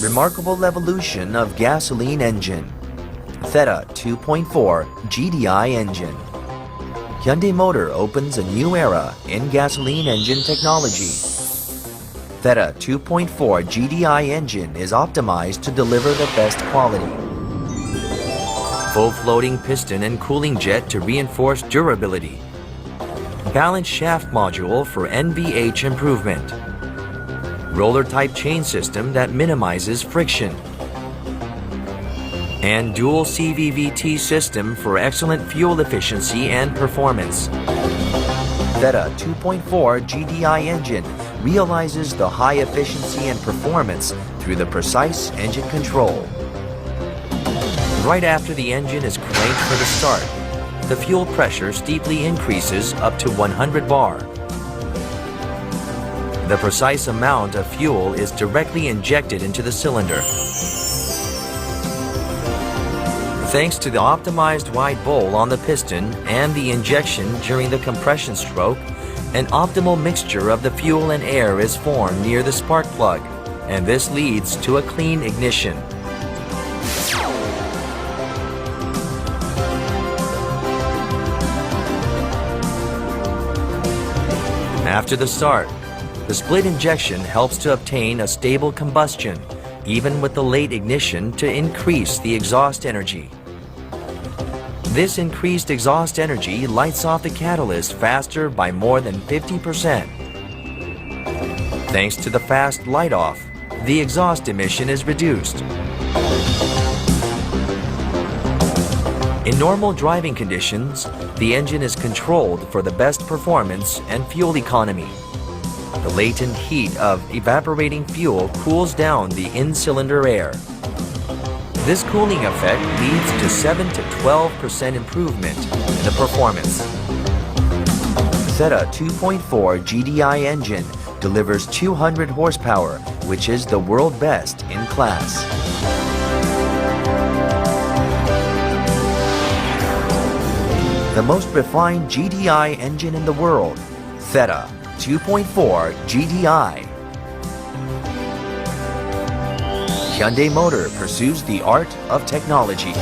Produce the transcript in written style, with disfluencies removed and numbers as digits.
Remarkable evolution of gasoline engine. Theta 2.4 GDI engine. Hyundai Motor opens a new era in gasoline engine technology. Theta 2.4 GDI engine is optimized to deliver the best quality. Full floating piston and cooling jet to reinforce durability. Balanced shaft module for NVH improvement. Roller type chain system that minimizes friction. And dual CVVT system for excellent fuel efficiency and performance. Theta 2.4 GDI engine realizes the high efficiency and performance through the precise engine control. Right after the engine is cranked for the start, the fuel pressure steeply increases up to 100 bar. The precise amount of fuel is directly injected into the cylinder. Thanks to the optimized wide bowl on the piston and the injection during the compression stroke, an optimal mixture of the fuel and air is formed near the spark plug, and this leads to a clean ignition. After the start, the split injection helps to obtain a stable combustion, even with the late ignition, to increase the exhaust energy. This increased exhaust energy lights off the catalyst faster by more than 50%. Thanks to the fast light off, the exhaust emission is reduced. In normal driving conditions, the engine is controlled for the best performance and fuel economy. The latent heat of evaporating fuel cools down the in-cylinder air. This cooling effect leads to 7 to 12% improvement in the performance. Theta 2.4 GDI engine delivers 200 horsepower, which is the world best in class. The most refined GDI engine in the world, Theta 2.4 GDI. Hyundai Motor pursues the art of technology.